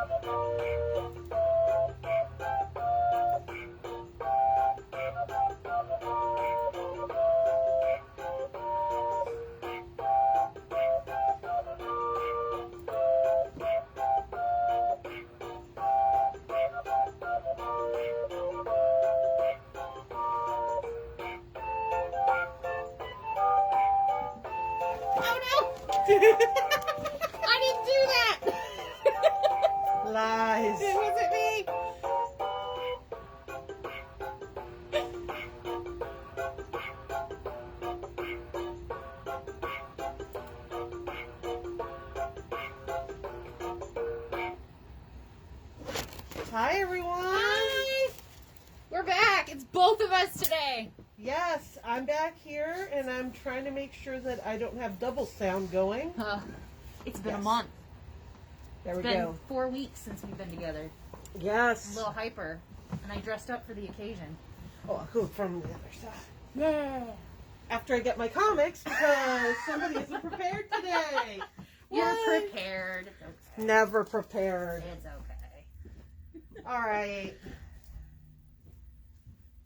I didn't do that! Lies. It wasn't me! Hi, everyone. Hi! We're back! It's both of us today! Yes, I'm back here, and I'm trying to make sure that I don't have double sound going. It's been a Yes. month. There we It's been go. 4 weeks since we've been together. I'm Yes. a little hyper, and I dressed up for the occasion. Oh, I'll go from the other side. Yeah! After I get my comics, because somebody isn't prepared today. You're What? prepared. It's okay. Never prepared. It's okay. All right.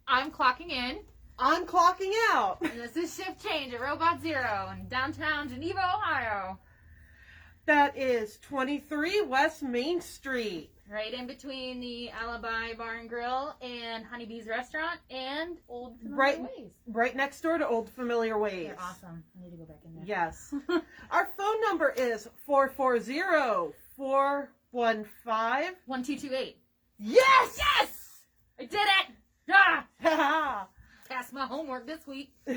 I'm clocking in. I'm clocking out. And this is shift change at Robot Zero in downtown Geneva, Ohio. That is 23 West Main Street. Right in between the Alibi Bar and Grill and Honeybee's Restaurant and Old Familiar Ways. Right next door to Old Familiar Ways. They're awesome. I need to go back in there. Yes. Our phone number is 440-415. 1228. Yes! Yes! I did it! Ah! Ha Passed my homework this week. ha.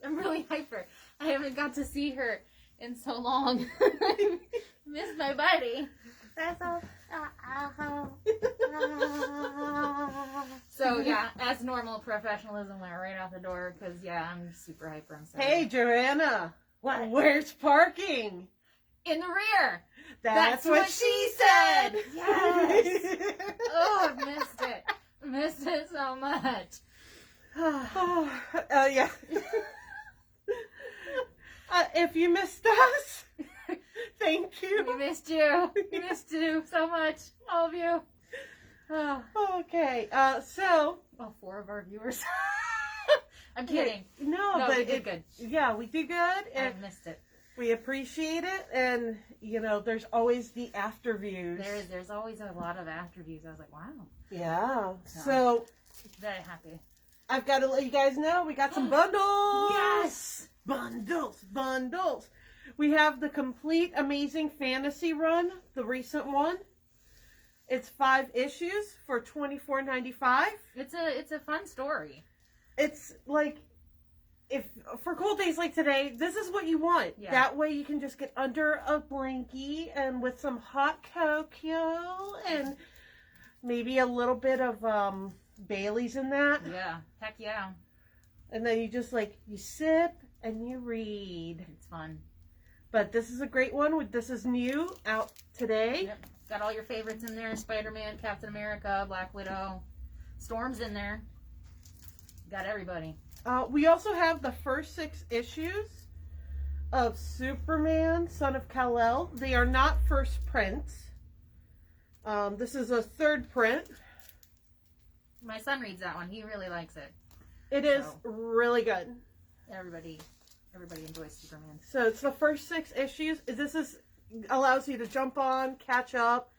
I'm really hyper. I haven't got to see her in so long. I miss my buddy. That's all. So yeah, as normal, professionalism went right out the door because yeah, I'm super hyper. I'm sorry. Hey, Joanna. What? Where's parking? In the rear. That's what she said. Yes. Oh, I've missed it. Missed it so much. Oh, yeah. If you missed us, thank We you. missed you. We missed you so much. All of you. Oh, Okay, so. all 4 of our viewers. I'm kidding. No, No, but we did good. Yeah, we did good, and I've missed it. we appreciate it. And you know, there's always the after views. There's always a lot of after views. I was like, wow. Yeah. So Very happy. I've got to let you guys know we got some bundles. Yes! Bundles. We have the complete Amazing Fantasy run, the recent one. It's 5 issues for $24.95. It's a fun story. It's like, if for cold days like today, this is what you want. Yeah. That way you can just get under a blankie and with some hot cocoa and maybe a little bit of Bailey's in that. Yeah. Heck yeah. And then you just you sip and you read. It's fun. But this is a great one. This is new, out today. Yep. Got all your favorites in there. Spider-Man, Captain America, Black Widow. Storm's in there. Got everybody. We also have the first 6 issues of Superman, Son of Kal-El. They are not first prints. This is a 3rd print. My son reads that one. He really likes it. It is So. really good. Everybody enjoys Superman. So it's the first 6 issues. This allows you to jump on, catch up.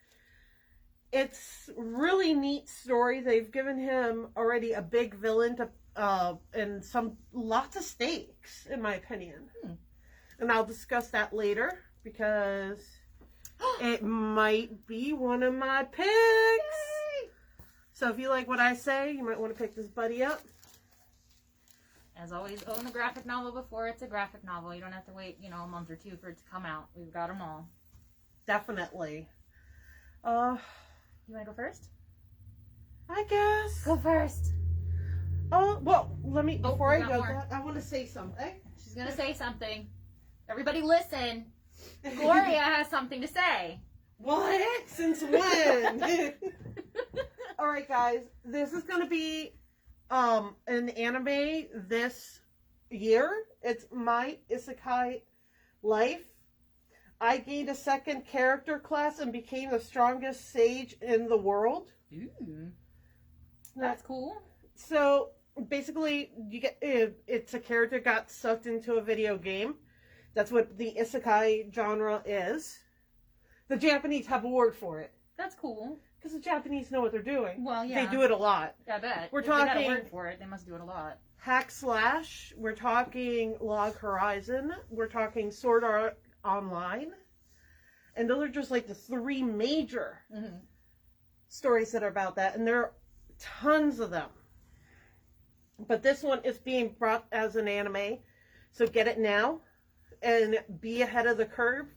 It's really neat story. They've given him already a big villain to and lots of stakes, in my opinion. And I'll discuss that later because it might be one of my picks. Yay! So if you like what I say, you might want to pick this buddy up. As always, own the graphic novel before it's a graphic novel. You don't have to wait, a month or 2 for it to come out. We've got them all. Definitely. You want to go first? I guess. Go first. Oh, well, before we I got go, more. I want to say something. She's going to say something. Everybody listen. Gloria has something to say. What? Since when? All right, guys. This is going to be an anime this year. It's My Isekai Life. I gained a second character class and became the strongest sage in the world. Ooh. That's cool. So basically, you get it's a character got sucked into a video game. That's what the isekai genre is. The Japanese have a word for it. That's cool. Because the Japanese know what they're doing. Well, yeah. They do it a lot. I bet. We're If talking. They got a word for it. They must do it a lot. Hack slash. We're talking Log Horizon. We're talking Sword Art Online. And those are just like the three major stories that are about that. And there are tons of them. But this one is being brought as an anime. So get it now. And be ahead of the curve.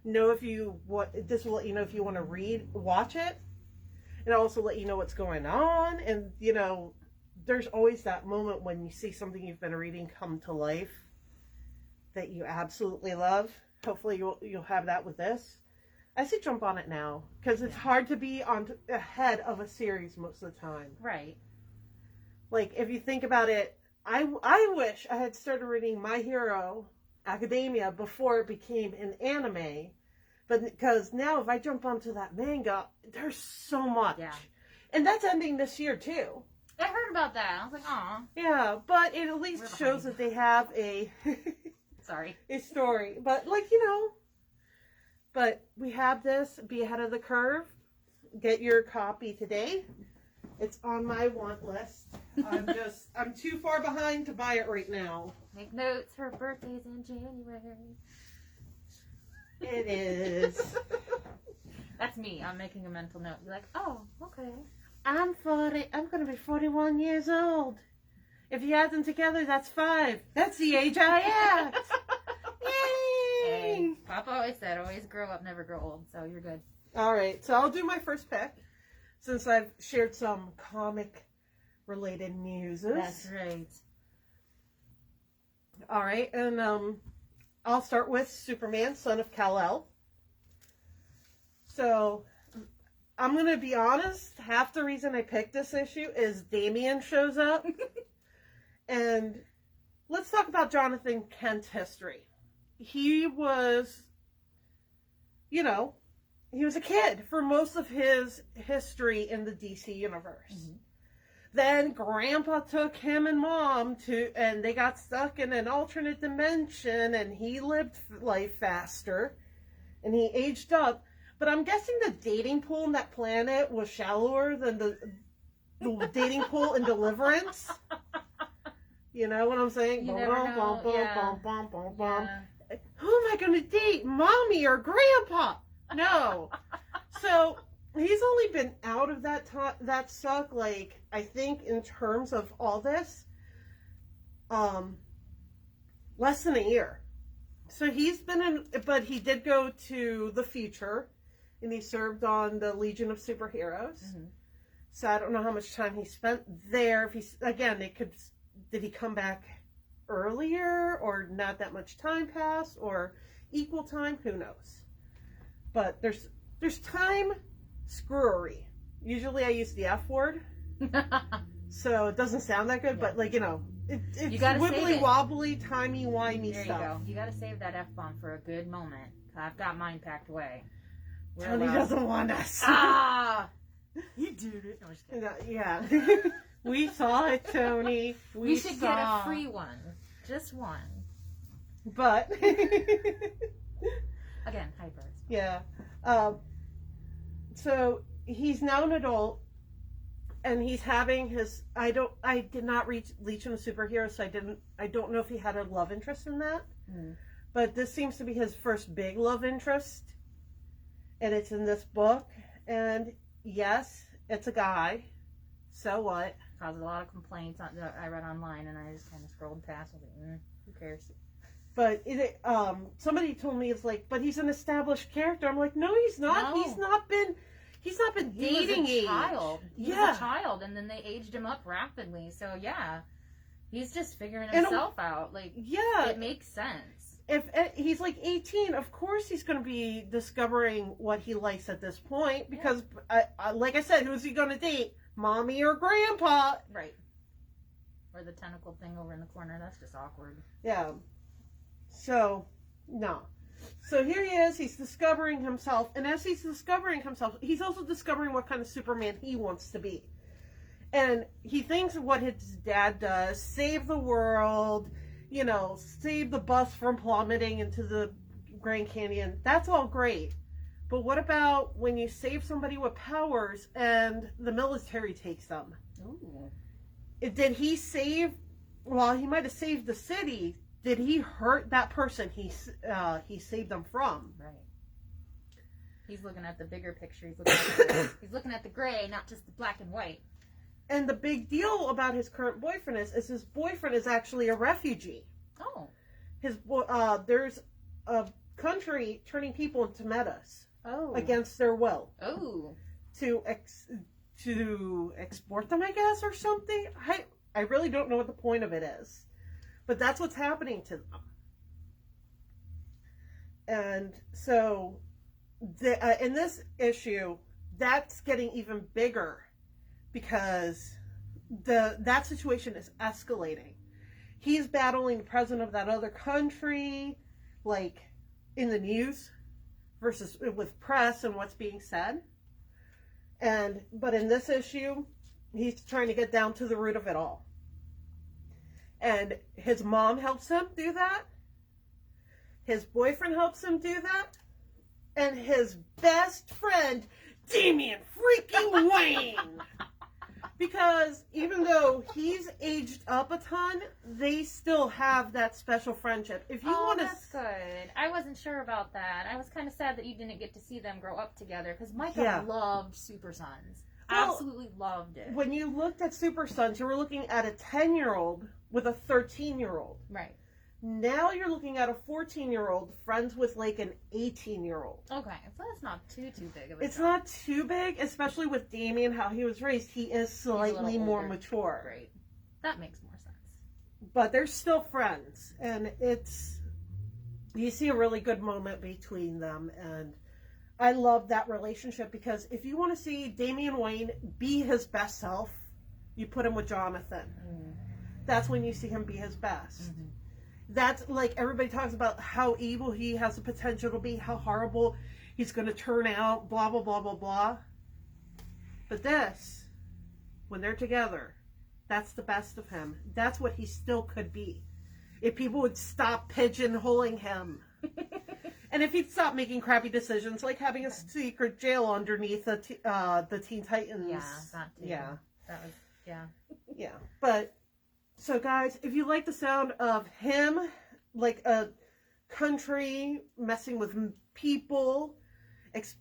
Know if you want, this will let you know if you want to watch it. And also let you know what's going on. And, you know, there's always that moment when you see something you've been reading come to life that you absolutely love. Hopefully you'll have that with this. I say jump on it now because it's hard to be ahead of a series most of the time. Right. Like if you think about it, I wish I had started reading My Hero Academia before it became an anime, but because now if I jump onto that manga, there's so much. Yeah. And that's ending this year too. I heard about that. I was like, aw. Yeah, but it at least shows that they have a Sorry. a story. But like, you know, but we have this, be ahead of the curve. Get your copy today. It's on my want list. I'm too far behind to buy it right now. Make notes. Her birthday's in January. It is. That's me. I'm making a mental note. Be like, oh, okay. I'm 40. I'm going to be 41 years old. If you add them together, that's 5. That's the age I act. Yay! Hey, Papa always said, always grow up, never grow old. So you're good. All right. So I'll do my first pick since I've shared some comic-related news. That's right. All right. And I'll start with Superman, son of Kal-El. So I'm going to be honest. Half the reason I picked this issue is Damian shows up. And let's talk about Jonathan Kent's history. He was, you know, he was a kid for most of his history in the DC universe. Mm-hmm. Then Grandpa took him and Mom and they got stuck in an alternate dimension, and he lived life faster, and he aged up. But I'm guessing the dating pool on that planet was shallower than the dating pool in Deliverance. You know what I'm saying? You never know. Yeah. Who am I going to date, Mommy or Grandpa? No. So he's only been out of that suck, like, I think in terms of all this, less than a year. So he's been in, but he did go to the future, and he served on the Legion of Superheroes. Mm-hmm. So I don't know how much time he spent there. If he's, again, did he come back earlier, or not that much time passed, or equal time? Who knows? But there's time screwery. Usually I use the F word, so it doesn't sound that good. Yeah. But like, you know, it's wibbly wobbly, timey wimey stuff. There you go. You got to save that F bomb for a good moment. I've got mine packed away. Tony doesn't want us. Ah, you did it. No, just kidding. Yeah. We saw it, Tony. We should get a free one. Just one. But again, hyper. Yeah. So he's now an adult, and he's having his. I did not read Legion of Superheroes, so I don't know if he had a love interest in that. Mm. But this seems to be his first big love interest, and it's in this book. And yes, it's a guy. So what? Caused a lot of complaints I read online, and I just kind of scrolled past. I was like, who cares? But somebody told me, it's like, but he's an established character. I'm like, no, he's not. No. He's not been dating He was a child. He was a child, and then they aged him up rapidly. So yeah, he's just figuring himself out. Like, yeah, it makes sense. If he's like 18, of course he's going to be discovering what he likes at this point. Because, like I said, who's he going to date? Mommy or Grandpa? Right. Or the tentacle thing over in the corner. That's just awkward. Yeah. So, no. So here he is, he's discovering himself, and as he's discovering himself, he's also discovering what kind of Superman he wants to be. And he thinks what his dad does, save the world, you know, save the bus from plummeting into the Grand Canyon. That's all great. But what about when you save somebody with powers and the military takes them? Ooh. Did he save, well, he might have saved the city. Did he hurt that person he saved them from? Right. He's looking at the bigger picture. He's looking at the gray, not just the black and white. And the big deal about his current boyfriend is his boyfriend is actually a refugee. Oh. There's a country turning people into metas. Oh. Against their will. Oh. To export them, I guess, or something. I really don't know what the point of it is. But that's what's happening to them. And so, in this issue, that's getting even bigger because that situation is escalating. He's battling the president of that other country, like, in the news, versus with press and what's being said. But in this issue, he's trying to get down to the root of it all. And his mom helps him do that. His boyfriend helps him do that. And his best friend, Damian freaking Wayne. Because even though he's aged up a ton, they still have that special friendship. If you want to, that's good. I wasn't sure about that. I was kind of sad that you didn't get to see them grow up together because Micah loved Super Sons. Well, absolutely loved it. When you looked at Super Sons, you were looking at a 10-year-old with a 13-year-old. Right. Now you're looking at a 14-year-old friends with like an 18-year-old. Okay, so that's not too big of a It's jump. not too big, especially with Damien, how he was raised. He is slightly more mature. Great. That makes more sense. But they're still friends. And you see a really good moment between them. And I love that relationship because if you want to see Damian Wayne be his best self, you put him with Jonathan. Mm. That's when you see him be his best. Mm-hmm. That's like everybody talks about how evil he has the potential to be, how horrible he's going to turn out, blah, blah, blah, blah, blah. But this, when they're together, that's the best of him. That's what he still could be. If people would stop pigeonholing him. And if he'd stop making crappy decisions, like having a secret jail underneath the Teen Titans. Yeah, that too. Yeah. That was, yeah. Yeah. But, so guys, if you like the sound of him, like a country messing with people,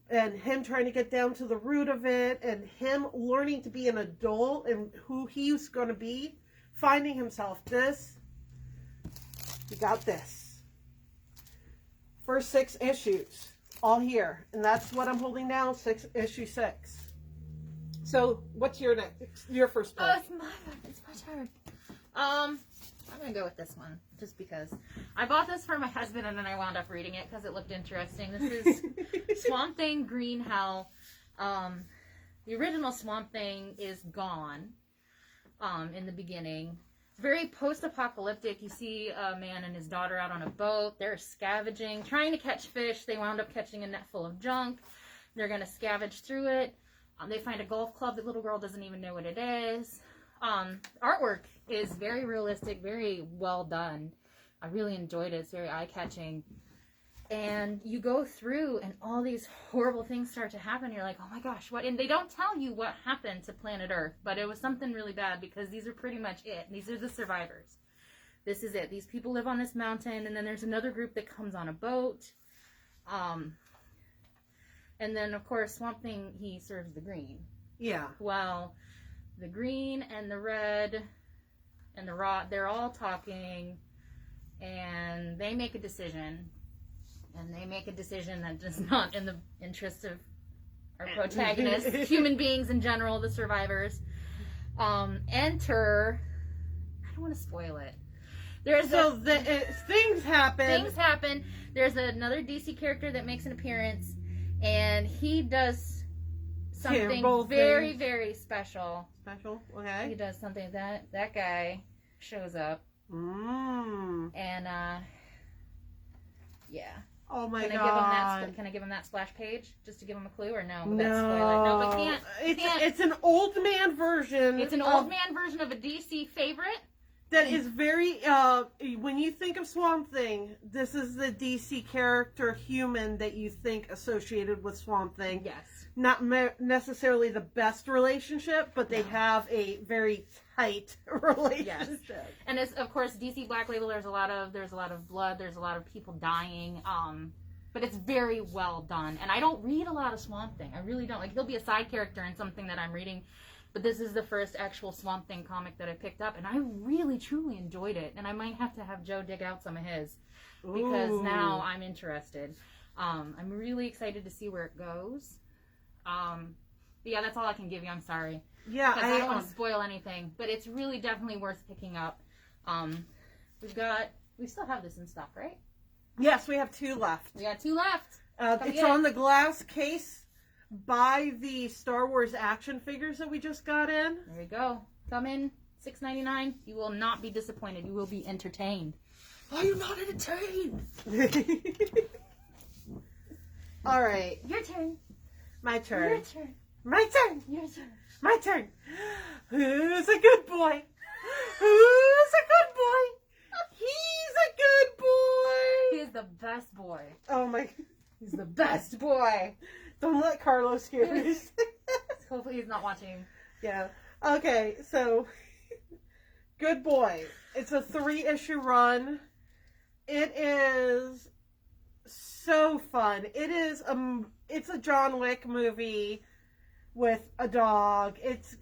and him trying to get down to the root of it, and him learning to be an adult and who he's going to be, finding himself, you got this. First 6 issues, all here. And that's what I'm holding now, issue 6. So, what's your first pick? Oh, it's my turn. I'm gonna go with this one, just because. I bought this for my husband and then I wound up reading it because it looked interesting. This is Swamp Thing Green Hell. The original Swamp Thing is gone in the beginning. Very post-apocalyptic. You see a man and his daughter out on a boat. They're scavenging, trying to catch fish. They wound up catching a net full of junk. They're going to scavenge through it. They find a golf club. The little girl doesn't even know what it is. Artwork is very realistic, very well done. I really enjoyed it. It's very eye-catching. And you go through and all these horrible things start to happen. You're like, oh my gosh, what? And they don't tell you what happened to planet Earth, but it was something really bad because these are pretty much it. These are the survivors. This is it. These people live on this mountain, and then there's another group that comes on a boat. And then, of course, Swamp Thing, he serves the green. Yeah. Well, the green and the red and the raw, they're all talking, and they make a decision. And they make a decision that is not in the interest of our protagonists, human beings in general, the survivors. Enter. I don't want to spoil it. Things happen. Things happen. There's another DC character that makes an appearance, and he does something very, very special. Special? Okay. He does something that guy shows up. Mm. And, yeah. Oh my Can god. Can I give him that splash page just to give him a clue, or no? No. That's spoiler. No, but can't. It's an old man version. It's an old man version of a DC favorite. That is very, when you think of Swamp Thing, this is the DC character human that you think associated with Swamp Thing. Yes. Not necessarily the best relationship, but they have a very tight relationship. Yes. And it's, of course, DC Black Label, there's a lot of blood, there's a lot of people dying, but it's very well done. And I don't read a lot of Swamp Thing. I really don't. Like, he'll be a side character in something that I'm reading. But this is the first actual Swamp Thing comic that I picked up, and I really, truly enjoyed it. And I might have to have Joe dig out some of his, because now I'm interested. I'm really excited to see where it goes. But yeah, that's all I can give you. I'm sorry. Yeah, Because I don't want to spoil anything, but it's really definitely worth picking up. We still have this in stock, right? Yes, we have 2 left. We got 2 left. It's on the glass case. Buy the Star Wars action figures that we just got in. There you go. Come in, $6.99. You will not be disappointed. You will be entertained. Are you not entertained? All right. Your turn. My turn. Your turn. My turn. Your turn. My turn. Who's a good boy? Who's a good boy? He's a good boy. He is the best boy. Oh my. He's the best boy. Don't let Carlos hear this. Hopefully he's not watching. Yeah. Okay, so Good Boy. It's a 3-issue run. It is so fun. It's a John Wick movie with a dog. It's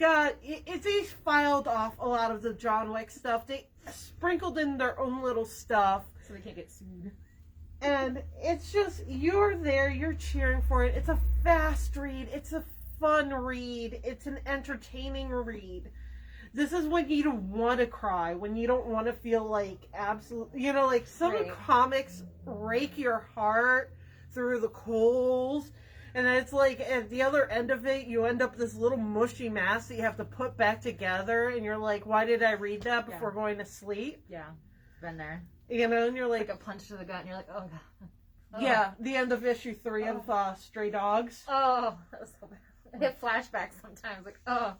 each filed off a lot of the John Wick stuff. They sprinkled in their own little stuff. So they can't get sued. And it's just, you're there, you're cheering for it. It's a fast read. It's a fun read. It's an entertaining read. This is when you don't want to cry, when you don't want to feel like absolutely, like some Right. comics rake your heart through the coals. And it's like at the other end of it, you end up this little mushy mass that you have to put back together. And you're like, why did I read that before going to sleep? Yeah, been there. And you're Like a punch to the gut, and you're like, oh god. Oh. Yeah, the end of issue 3 of Stray Dogs. Oh, that was so bad. I get flashbacks sometimes, like, oh.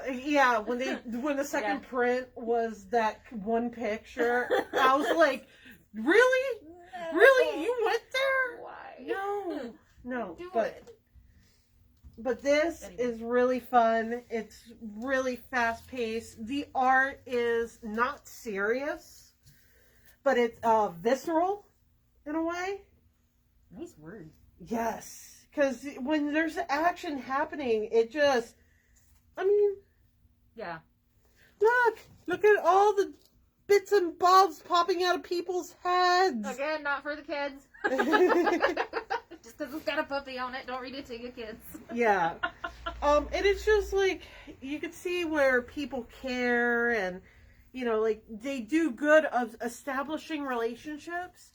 Yeah, when the second print was that one picture, I was like, really? No. Really? You went there? Why? No. Do But it. But this is really fun. It's really fast paced. The art is not serious, but it's visceral in a way. Nice word. Yes, because when there's action happening, it just, Yeah. Look at all the bits and bobs popping out of people's heads. Again, not for the kids. Just because it's got a puppy on it, don't read it to your kids. Yeah. And it's just like, you could see where people care and, like they do good of establishing relationships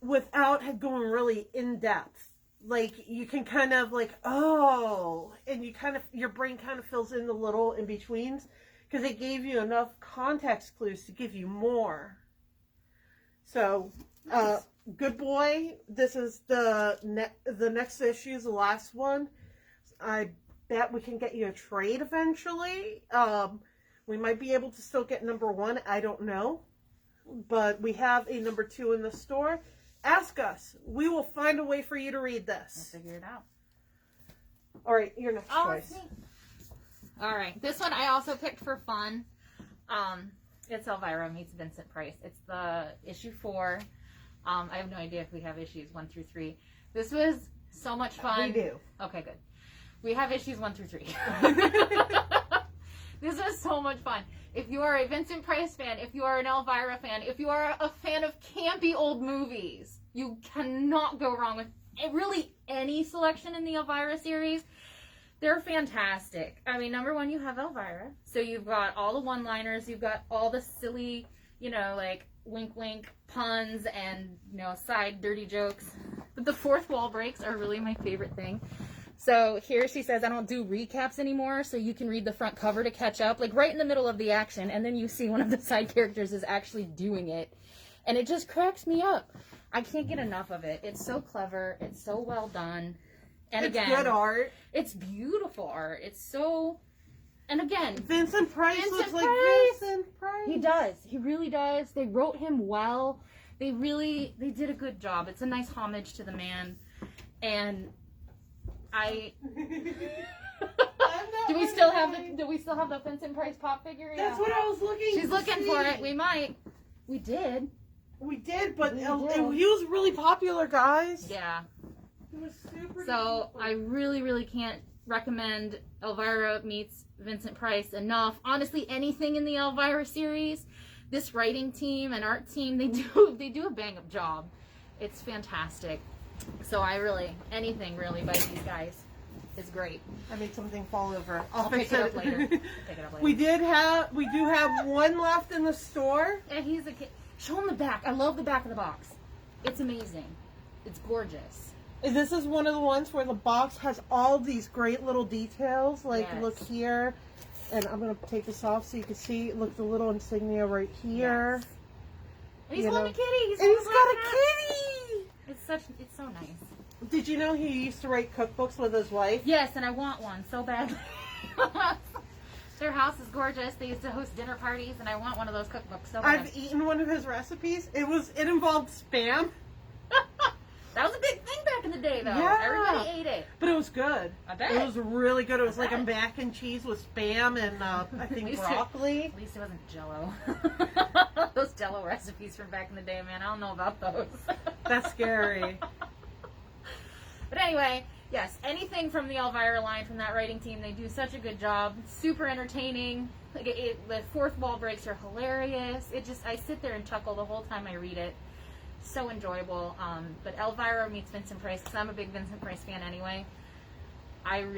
without going really in depth. Like you can kind of like, and your brain kind of fills in the little in betweens because it gave you enough context clues to give you more. So, Nice. Good Boy. This is the next issue is the last one. I bet we can get you a trade eventually. We might be able to still get number 1. I don't know, but we have a number 2 in the store. Ask us. We will find a way for you to read this. We'll figure it out. All right, your next choice. It's me. All right, this one I also picked for fun. It's Elvira meets Vincent Price. It's the issue 4. I have no idea if we have issues 1 through 3. This was so much fun. We do. Okay, good. We have issues 1 through 3. This was so much fun. If you are a Vincent Price fan, if you are an Elvira fan, if you are a fan of campy old movies, you cannot go wrong with really any selection in the Elvira series. They're fantastic. I mean, number 1, you have Elvira. So you've got all the one-liners, you've got all the silly, like wink wink puns and, side dirty jokes. But the fourth wall breaks are really my favorite thing. So here she says, I don't do recaps anymore, so you can read the front cover to catch up, like right in the middle of the action, and then you see one of the side characters is actually doing it. And it just cracks me up. I can't get enough of it. It's so clever. It's so well done. And it's again, good art. It's beautiful art. It's so... And again... Vincent Price looks like Vincent Price. He does. He really does. They wrote him well. They did a good job. It's a nice homage to the man. And do we still have the Vincent Price pop figure? That's what I was looking She's looking for it. We might. We did, but he was really popular, guys. Yeah. He was super So I really, really can't recommend Elvira meets Vincent Price enough. Honestly, anything in the Elvira series, this writing team and art team, they do a bang up job. It's fantastic. So anything really by these guys is great. I made something fall over. I'll pick it up later. We do have one left in the store. And he's a kid. Show him the back. I love the back of the box. It's amazing. It's gorgeous. This is one of the ones where the box has all these great little details. Like, yes. Look here. And I'm going to take this off so you can see. Look, the little insignia right here. Yes. And he's holding a kitty. He's got a kitty. It's so nice. Did you know he used to write cookbooks with his wife? Yes, and I want one so badly. Their house is gorgeous. They used to host dinner parties, and I want one of those cookbooks so bad. I've eaten one of his recipes. It involved Spam. That was a big thing back in the day, though. Yeah. Everybody ate it. But it was good. I bet. It was really good. It was like a mac and cheese with Spam and I think broccoli. At least it wasn't Jell-O. Those Jell-O recipes from back in the day, man. I don't know about those. That's scary. But anyway, yes, anything from the Elvira line, from that writing team, they do such a good job. Super entertaining. Like the fourth wall breaks are hilarious. I sit there and chuckle the whole time I read it. So enjoyable. But Elvira meets Vincent Price, because I'm a big Vincent Price fan anyway.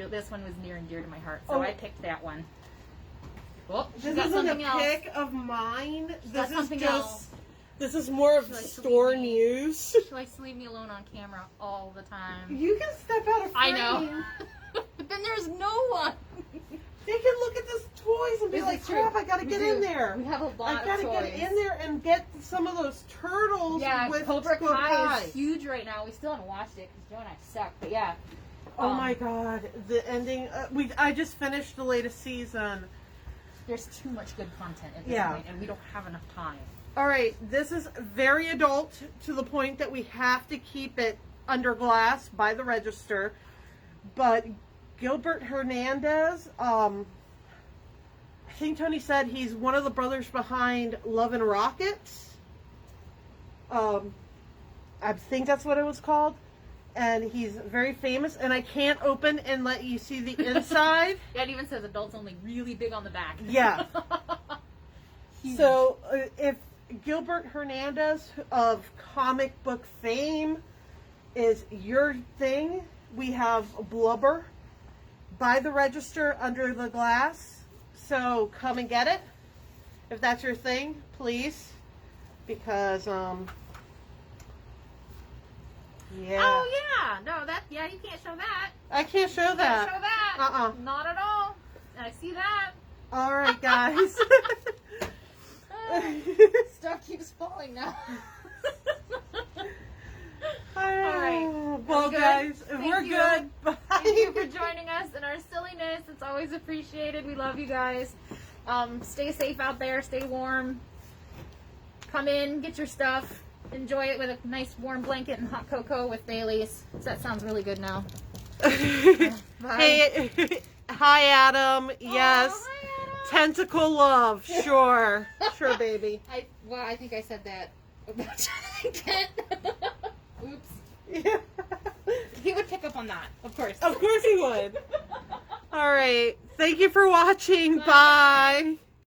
This one was near and dear to my heart, so I picked that one. Oh, this isn't a pick of mine. This is more of store news. She likes to leave me alone on camera all the time. You can step out of frame. I know. But then there's no one. They can look at this toys and be like, crap, I gotta get in there. We have a lot of toys. I gotta get in there and get some of those turtles with Cobra Kai is huge right now. We still haven't watched it because Joe and I suck, but yeah. Oh my god, the ending. I just finished the latest season. There's too much good content at this point, and we don't have enough time. Alright, this is very adult to the point that we have to keep it under glass by the register. But Gilbert Hernandez, I think Tony said he's one of the brothers behind Love and Rockets. I think that's what it was called. And he's very famous, and I can't open and let you see the inside. Yeah, it even says adults only, really big on the back. Yeah. So, if Gilbert Hernandez of comic book fame is your thing, we have Blubber by the register under the glass. So, come and get it. If that's your thing, please. Because, yeah. Oh, yeah. No, you can't show that. I can't show that. Can't show that. Not at all. I see that. All right, guys. Stuff keeps falling now. All right. Well, guys, we're good. Bye. Thank you for joining us in our silliness. It's always appreciated. We love you guys. Stay safe out there. Stay warm. Come in, get your stuff. Enjoy it with a nice warm blanket and hot cocoa with Baileys. That sounds really good now. Hey, hi, Adam. Yes. Oh, hi, Adam. Tentacle love. Sure. Sure, baby. I think I said that. Oops. Yeah. He would pick up on that, of course. Of course he would. All right. Thank you for watching. Bye.